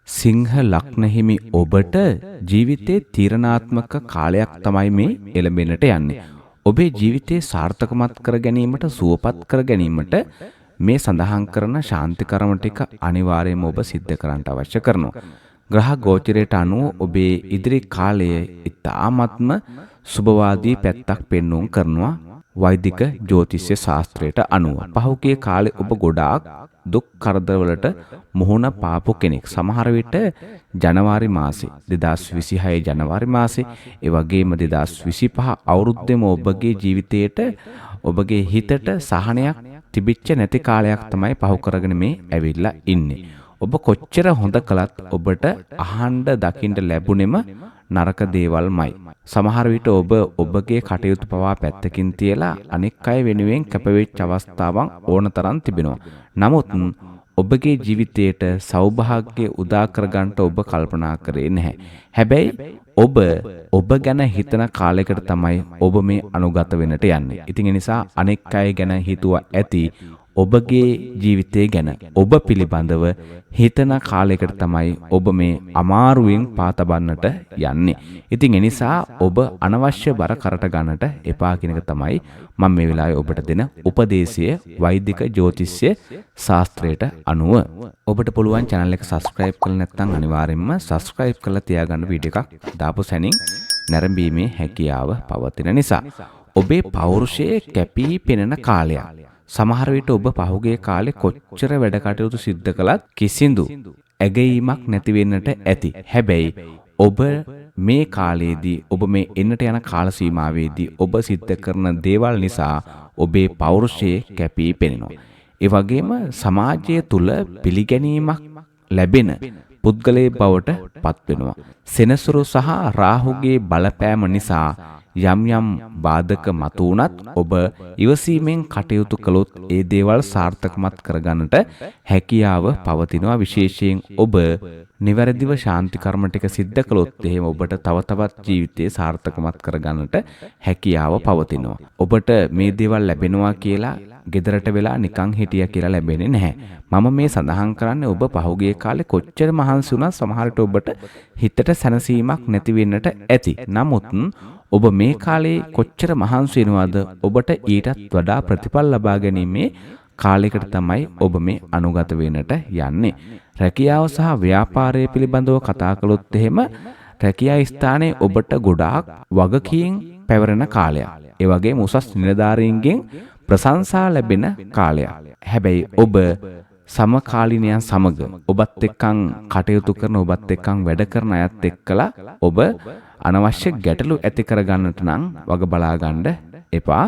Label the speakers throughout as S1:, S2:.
S1: සිංහ ලග්න හිමි ඔබට ජීවිතයේ තීරණාත්මක කාලයක් තමයි මේ එළඹෙන්නට යන්නේ. ඔබේ ජීවිතේ සාර්ථකමත් කර ගැනීමට, සුවපත් කර ගැනීමට මේ සඳහන් කරන ශාන්ති කර්ම ටික අනිවාර්යයෙන්ම ඔබ සිද්ධ කරන්න අවශ්‍ය කරනවා. ග්‍රහ ගෝචරයට අනුව ඔබේ ඉදිරි කාලය ඉතාමත්ම සුබවාදී පැත්තක් පෙන්වුම් කරනවා. වෛදික ජ්‍යොතිෂ්‍ය ශාස්ත්‍රයට අනුව පහුගිය කාලේ ඔබ ගොඩාක් දුක් කරදරවලට මුහුණ පාපු කෙනෙක්. සමහර විට ජනවාරි මාසේ 2026 ජනවාරි මාසේ ඒ වගේම 2025 අවුරුද්දේම ඔබගේ ජීවිතයට ඔබගේ හිතට සහනයක් තිබිච්ච නැති කාලයක් තමයි පහු කරගෙන මේ ඇවිල්ලා ඉන්නේ. ඔබ කොච්චර හොඳ කළත් ඔබට අහන්න දකින්න ලැබුණෙම නරක දේවල්මයි. සමහර විට ඔබ ඔබගේ කටයුතු පවා පැත්තකින් තියලා අනෙක් අය වෙනුවෙන් කැපවෙච්ච අවස්ථාවන් ඕනතරම් තිබෙනවා. නමුත් ඔබගේ ජීවිතයට සෞභාග්‍ය උදා කරගන්න ඔබ කල්පනා කරේ නැහැ. හැබැයි ඔබ ගැන හිතන කාලයකට තමයි ඔබ මේ අනුගත වෙන්නට යන්නේ. ඉතින් ඒ නිසා අනෙක් අය ගැන හිතුවා ඇති ඔබගේ ජීවිතය ගැන ඔබ පිළිබඳව හිතන කාලයකට තමයි ඔබ මේ අමාරුවෙන් පාතබන්නට යන්නේ. ඉතින් ඒ නිසා ඔබ අනවශ්‍ය බර කරට ගන්නට එපා කියන එක තමයි මම මේ වෙලාවේ ඔබට දෙන උපදේශය වෛදික ජ්‍යොතිෂ්‍ය ශාස්ත්‍රයට අනුව. ඔබට පුළුවන් channel එක subscribe කරලා නැත්නම් අනිවාර්යයෙන්ම subscribe කරලා තියාගන්න වීඩියෝ එකක් දාපු සැනින් නැරඹීමේ හැකියාව පවතින නිසා. ඔබේ පෞරුෂයේ කැපී පෙනෙන කාලයක්. සමහර විට ඔබ පහුගිය කාලේ කොච්චර වැඩ කටයුතු සිද්ධ කළත් කිසිදු ඇගීමක් නැති වෙන්නට ඇති. හැබැයි ඔබ මේ කාලයේදී ඔබ මේ එන්නට යන කාල සීමාවේදී ඔබ සිද්ධ කරන දේවල් නිසා ඔබේ පෞරුෂයේ කැපී පෙනෙනවා. ඒ වගේම සමාජය තුල පිළිගැනීමක් ලැබෙන පුද්ගලයෙක් බවට පත් වෙනවා. සෙනසුරු සහ රාහුගේ බලපෑම නිසා යම් යම් බාධක මතු වුණත් ඔබ ඉවසීමෙන් කටයුතු කළොත් ඒ දේවල් සාර්ථකමත් කරගන්නට හැකියාව පවතිනවා. විශේෂයෙන් ඔබ නිවැරදිව ශාන්ති කර්ම ටික සිද්ධ කළොත් එහෙම ඔබට තව තවත් ජීවිතේ සාර්ථකමත් කරගන්නට හැකියාව පවතිනවා. ඔබට මේ දේවල් ලැබෙනවා කියලා ගෙදරට වෙලා නිකන් හිටියා කියලා ලැබෙන්නේ නැහැ. මම මේ සඳහන් කරන්නේ ඔබ පහුගිය කාලේ කොච්චර මහන්සි වුණත් සමහරට ඔබට හිතට සැනසීමක් නැති වෙන්නට ඇති. නමුත් ඔබ මේ කාලේ කොච්චර මහන්සි වෙනවද ඔබට ඊටත් වඩා ප්‍රතිඵල ලබා ගැනීමේ කාලයකට තමයි ඔබ මේ අනුගත වෙන්නට යන්නේ. රැකියාව සහ ව්‍යාපාරය පිළිබඳව කතා කළොත් එහෙම රැකියා ස්ථානයේ ඔබට ගොඩාක් වගකීම් පැවරෙන කාලයක්. ඒ වගේම උසස් නිලධාරීන්ගෙන් ප්‍රශංසා ලැබෙන කාලයක්. හැබැයි ඔබ සමකාලීනයන් සමග ඔබත් එක්කන් කටයුතු කරන ඔබත් එක්කන් වැඩ කරන අයත් එක්කලා ඔබ අනවශ්‍ය ගැටලු ඇති කරගන්නට නම් වග බලා ගන්න එපා.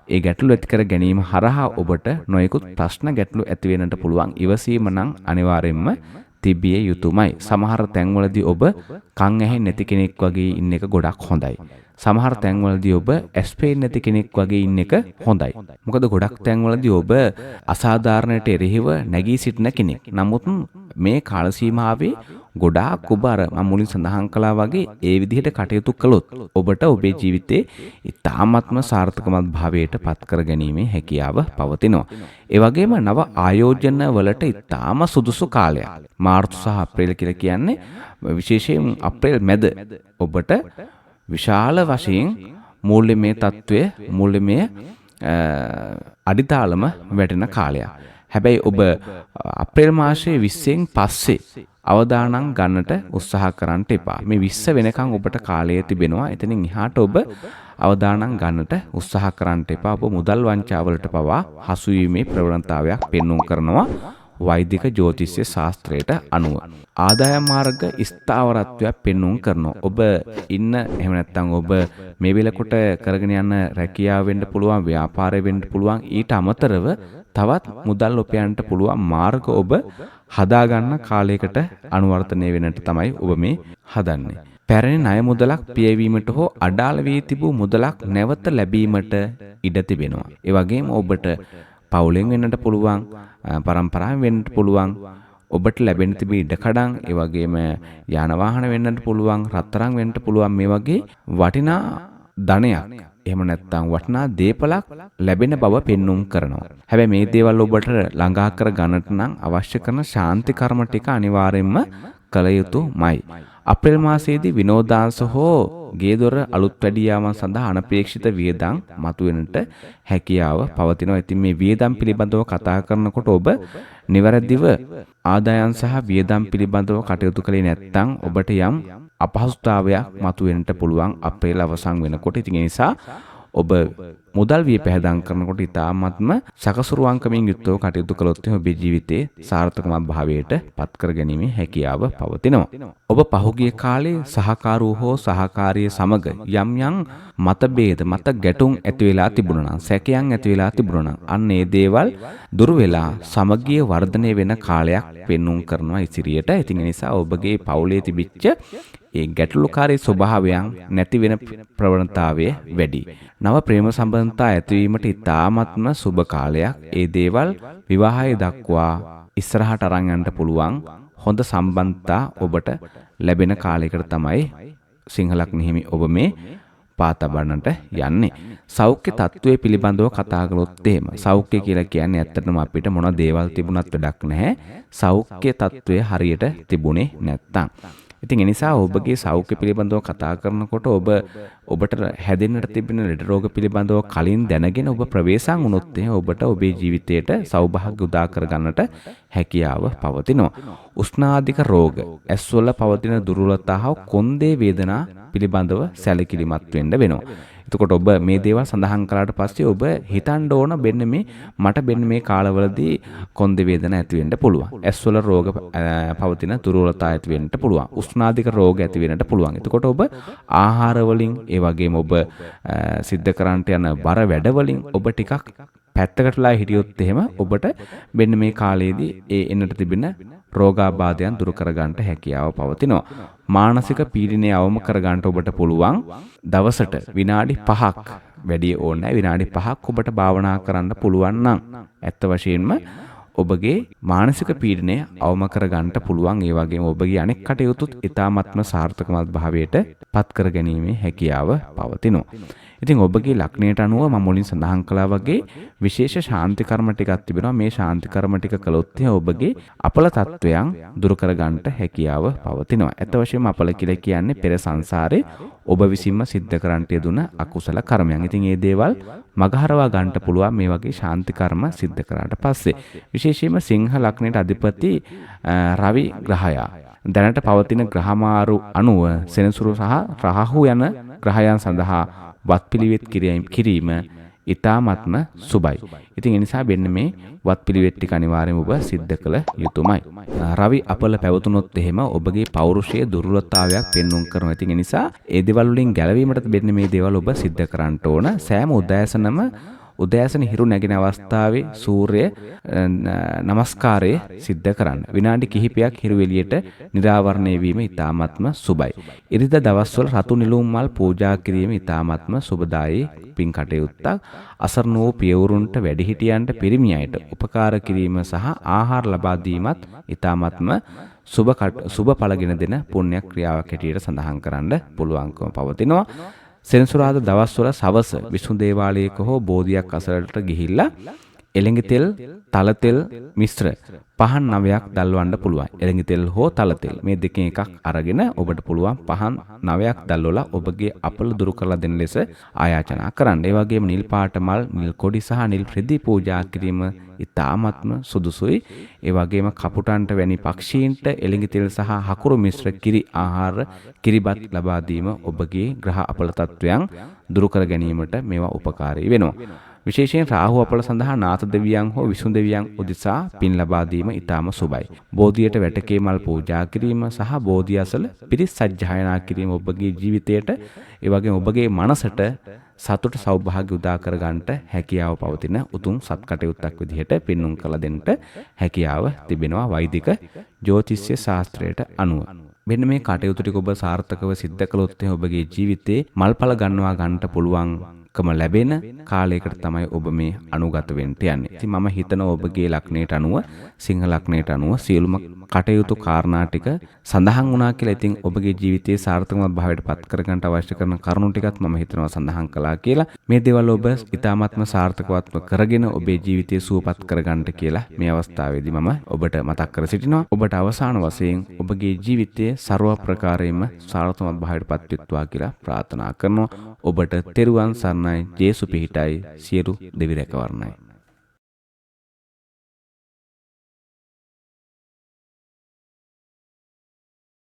S1: ඒ ගැටලු ඇති කර ගැනීම හරහා ඔබට නොයෙකුත් ප්‍රශ්න ගැටලු ඇති වෙන්නට පුළුවන්. ඉවසීම නම් අනිවාර්යයෙන්ම තිබිය යුතුමයි. සමහර තැන්වලදී ඔබ කන් ඇහෙන්නේ නැති කෙනෙක් වගේ ඉන්න එක ගොඩක් හොඳයි. සමහර තැන්වලදී ඔබ ඇස් පේන්නේ නැති කෙනෙක් වගේ ඉන්න එක හොඳයි. මොකද ගොඩක් තැන්වලදී ඔබ අසාධාරණයට එරෙහිව නැගී සිටින කෙනෙක්. නමුත් මේ කාල සීමාවේ ගොඩාක් ඔබ අර මම මුලින් සඳහන් කළා වගේ ඒ විදිහට කටයුතු කළොත් ඔබට ඔබේ ජීවිතේ ඉතාමත්ම සාර්ථකමත් භාවයට පත් කර ගැනීමේ හැකියාව පවතිනවා. ඒ වගේම නව ආයෝජන වලට ඉතාම සුදුසු කාලයක්. මාර්තු සහ අප්‍රේල් කියලා කියන්නේ විශේෂයෙන් අප්‍රේල් මැද ඔබට විශාල වශයෙන් මූල්‍යමය තත්වය මූල්‍යමය අඩිතාලම වැටෙන කාලයක්. හැබැයි ඔබ අප්‍රේල් මාසයේ 20න් පස්සේ අවදානම් ගන්නට උත්සාහ කරන්න එපා. මේ 20 වෙනකන් ඔබට කාලය තිබෙනවා. එතනින් එහාට ඔබ අවදානම් ගන්නට උත්සාහ කරන්න එපා. ඔබ මුදල් වංචාවලට පවා හසු වීමේ ප්‍රවණතාවයක් පෙන්වුම් කරනවා වෛදික ජ්‍යොතිෂ්‍ය ශාස්ත්‍රයට අනුව. ආදායම් මාර්ග ස්ථාවරත්වයක් පෙන්වුම් කරනවා. ඔබ ඉන්න එහෙම නැත්නම් ඔබ මේ වෙලකොට කරගෙන යන රැකියාව වෙන්න පුළුවන්, ව්‍යාපාරය වෙන්න පුළුවන්. ඊට අමතරව තවත් මුදල් උපයන්නට පුළුවන් මාර්ග ඔබ හදාගන්න කාලයකට අනුවර්තනය වෙන්නට තමයි ඔබ මේ හදන්නේ. පැරණි ණය මුදලක් පියවීමට හෝ අඩාල වී තිබූ මුදලක් නැවත ලැබීමට ඉඩ තිබෙනවා. ඒ වගේම ඔබට පවුලෙන් වෙන්නට පුළුවන්, පරම්පරාවෙන් වෙන්නට පුළුවන්, ඔබට ලැබෙන තිබී ඉඩකඩම්, ඒ වගේම යාන වාහන වෙන්නට පුළුවන්, රත්තරන් වෙන්නට පුළුවන්. මේ වගේ වටිනා ධනයක් එහෙම නැත්නම් වටිනා දේපලක් ලැබෙන බව පෙන්눔 කරනවා. හැබැයි මේ දේවල් ඔබට ළඟා කර ගන්නට නම් අවශ්‍ය කරන ශාන්ති කර්ම ටික අනිවාර්යයෙන්ම කළ යුතුමයි. අප්‍රේල් මාසයේදී විනෝදාංශ හෝ ගේදොර අලුත් වැඩි යාමන් සඳහා අනපේක්ෂිත වියදම් මතුවෙන්නට හැකියාව පවතිනවා. ඉතින් මේ වියදම් පිළිබඳව කතා කරනකොට ඔබ නිවැරදිව ආදායම් සහ වියදම් පිළිබඳව කටයුතු කළේ නැත්නම් ඔබට යම් අපහසුතාවයක් මතුවෙන්නට පුළුවන් අප්‍රේල් අවසන් වෙනකොට. ඉතින් ඒ නිසා ඔබ මුදල් විය පැහැදම් කරනකොට ඉතාමත්ම සකසුරුවන්කමින් යුක්තව කටයුතු කළොත් ඔබේ ජීවිතයේ සාර්ථකමත් භාවයට පත් කර ගැනීමේ හැකියාව පවතිනවා. ඔබ පහුගිය කාලේ සහකාරූ හෝ සහකාරිය සමග යම් යම් මතභේද මත ගැටුම් ඇති වෙලා තිබුණා නම් සැකයන් ඇති වෙලා තිබුණා නම් අන්න ඒ දේවල් දුරු වෙලා සමගිය වර්ධනය වෙන කාලයක් පෙන්눔 කරනවා ඉදිරියට. ඉතින් ඒ නිසා ඔබගේ පවුලේ තිබිච්ච ඒ ගැටලුකාරී ස්වභාවයන් නැති වෙන ප්‍රවණතාවය වැඩි. නව ප්‍රේම සම්බන්ධතා ඇතිවීමට ඉතාමත්ම සුබ කාලයක්. ඒ දේවල් විවාහය දක්වා ඉස්සරහට අරන් යන්න පුළුවන් හොඳ සම්බන්ධතා ඔබට ලැබෙන කාලයකට තමයි සිංහලක් නිහිමි ඔබ මේ පාතබන්නට යන්නේ. සෞඛ්‍ය තත්ත්වයේ පිළිබඳව කතා කළොත් එහෙම සෞඛ්‍ය කියලා කියන්නේ ඇත්තටම අපිට මොන දේවල් තිබුණත් වැඩක් නැහැ. සෞඛ්‍ය තත්ත්වය හරියට තිබුණේ නැත්තම්. ඉතින් ඒ නිසා ඔබගේ සෞඛ්‍ය පිළිබඳව කතා කරනකොට ඔබට හැදෙන්නට තිබෙන ලෙඩ රෝග පිළිබඳව කලින් දැනගෙන ඔබ ප්‍රවේශම් වුණොත් ඔබට ඔබේ ජීවිතයට සෞභාග්‍ය උදා කරගන්නට හැකියාව පවතිනවා. උෂ්ණාධික රෝග, ඇස්වල පවතින දුර්වලතා හා කොන්දේ වේදනා පිළිබඳව සැලකිලිමත් වෙන්න වෙනවා. එතකොට ඔබ මේ දේවල් සඳහන් කළාට පස්සේ ඔබ හිතන්න ඕන මට මේ කාලවලදී කොන්දේ වේදනා ඇති වෙන්න පුළුවන්. ඇස්වල රෝග පවතින දුර්වලතා ඇති වෙන්න පුළුවන්. උෂ්ණාධික රෝග ඇති වෙන්නට පුළුවන්. එතකොට ඔබ ආහාර වලින් ඒ වගේම ඔබ සිද්ධ කරන්නට යන බර වැඩ වලින් ඔබ ටිකක් පැත්තකටලා හිටියොත් එහෙම ඔබට මේ කාලයේදී ඒ එන්නට තිබෙන රෝගාබාධයන් දුරු කර ගන්නට හැකියාව පවතිනවා. මානසික පීඩනය අවම කර ගන්නට ඔබට පුළුවන්. දවසට විනාඩි 5ක් වැඩි ඕනේ විනාඩි 5ක් ඔබට භාවනා කරන්න පුළුවන් නම් ඇත්ත වශයෙන්ම ඔබගේ මානසික පීඩනය අවම කර ගන්නට පුළුවන්. ඒ වගේම ඔබගේ අනෙක් කටයුතුත් ඉතාමත්ම සාර්ථකමත් භාවයට පත් කර ගැනීමේ හැකියාව පවතිනවා. ඉතින් ඔබගේ ලග්නයට අනුව මම මුලින් සඳහන් කළා වගේ විශේෂ ශාන්ති කර්ම ටිකක් තිබෙනවා. මේ ශාන්ති කර්ම ටික කළොත් ඔබගේ අපල තත්වයන් දුරු කර ගන්නට හැකියාව පවතිනවා. ඇත්ත වශයෙන්ම අපල කියලා කියන්නේ පෙර සංසාරේ ඔබ විසින්ම සිද්ධ කරන්නට යෙදුන අකුසල කර්මයන්. ඉතින් මේ දේවල් මගහරවා ගන්නට පුළුවන් මේ වගේ ශාන්ති කර්ම සිද්ධ කරාට පස්සේ. විශේෂයෙන්ම සිංහ ලග්නයට අධිපති රවි ග්‍රහයා දැනට පවතින ග්‍රහමාරු අනුව සෙනසුරු සහ රාහු යන ග්‍රහයන් සඳහා වත්පිළිවෙත් කිරීම ඉතාමත්ම සුබයි. ඉතින් ඒ නිසා මේ වත්පිළිවෙත් ටික අනිවාර්යයෙන්ම ඔබ සිද්ධ කළ යුතුමයි. රවි අපල පැවතුනොත් එහෙම ඔබගේ පෞරුෂයේ දුර්වලතාවයක් පෙන්වුම් කරනවා. ඉතින් ඒ නිසා ඒ දේවල් වලින් ගැලවීමට මේ දේවල් ඔබ සිද්ධ කරන්න ඕන. සෑම උදෑසන හිරු නැගෙන අවස්ථාවේ සූර්ය නමස්කාරය සිද්ධ කරන්න. විනාඩි කිහිපයක් හිරු එළියට නිරාවරණය වීම ඉතාමත්ම සුබයි. ඉරිදා දවස්වල රතු නිලුම් මල් පූජා කිරීම ඉතාමත්ම සුබදායී පින් කටයුත්තක්. අසරණ වූ පියවරුන්ට වැඩිහිටියන්ට පිරිමි අයට උපකාර කිරීම සහ ආහාර ලබා දීමත් ඉතාමත්ම සුබ ඵලගෙන දෙන පුණ්‍ය ක්‍රියාවක් හැටියට සඳහන් කරන්න පුළුවන්කම පවතිනවා. සෙනසුරාදා දවස්වල සවස විසුණු දේවාලයක හෝ බෝධියක් අසලට ගිහිල්ලා එළඟි තෙල්, තල තෙල් මිශ්‍ර පහන් 9ක් දල්වන්න පුළුවන්. එළඟි තෙල් හෝ තල තෙල් මේ දෙකෙන් එකක් අරගෙන ඔබට පුළුවන් පහන් 9ක් දල්වලා ඔබගේ අපල දුරු කරලා දෙන ලෙස ආයාචනා කරන්න. ඒ වගේම නිල් පාට මල්, නිල් කොඩි සහ නිල් රෙදි පූජා කිරීම ඉතාමත්ම සුදුසුයි. ඒ වගේම කපුටන්ට වැනි පක්ෂීන්ට එළඟි තෙල් සහ හකුරු මිශ්‍ර කිරි ආහාර කිරිබත් ලබා දීම ඔබගේ ග්‍රහ අපල තත්වයන් දුරු කර ගැනීමට මේවා උපකාරී වෙනවා. විශේෂයෙන් රාහු අපල සඳහා නාථ දෙවියන් හෝ විසුණු දෙවියන් උදෙසා පින් ලබා දීම ඉතාම සුබයි. බෝධියට වැටකේ මල් පූජා කිරීම සහ බෝධිය අසල පිරිස් සජ්ජායනා කිරීම ඔබගේ ජීවිතයට ඒ වගේම ඔබගේ මනසට සතුට සෞභාග්‍ය උදා කර ගන්නට හැකියාව පවතින උතුම් සත් කටයුත්තක් විදිහට පෙන්눔 කළ දෙන්නට හැකියාව තිබෙනවා වෛදික ජ්‍යොතිෂ්‍ය ශාස්ත්‍රයට අනුව. මෙන්න මේ කටයුතු ටික ඔබ සාර්ථකව සිද්ධ කළොත් ඔබගේ ජීවිතේ මල්ඵල ගන්නවා ගන්නට පුළුවන් කම ලැබෙන කාලයකට තමයි ඔබ මේ අනුගත වෙන්න යන්නේ. ඉතින් මම හිතනවා ඔබගේ ලග්නයට අනුව සිංහ ලග්නයට අනුව සියලුම කටයුතු කාරණා ටික සඳහන් වුණා කියලා. ඉතින් ඔබගේ ජීවිතයේ සාර්ථකමත් භාවයට පත් කරගන්න අවශ්‍ය කරන කරුණු ටිකත් මම හිතනවා සඳහන් කළා කියලා. මේ දේවල් ඔබ ඉතාමත්ම සාර්ථකවත්ව කරගෙන ඔබේ ජීවිතය සුවපත් කරගන්න කියලා මේ අවස්ථාවේදී මම ඔබට මතක් කර සිටිනවා. ඔබට අවසාන වශයෙන් ඔබගේ ජීවිතයේ ਸਰව ප්‍රකාරයෙන්ම සාර්ථකමත් භාවයට පත් වෙත්වා කියලා ප්‍රාර්ථනා කරනවා. ඔබට තෙරුවන් සරණයි. ජේසු පිහිටයි. සියලු දෙවි රැකවරණයි.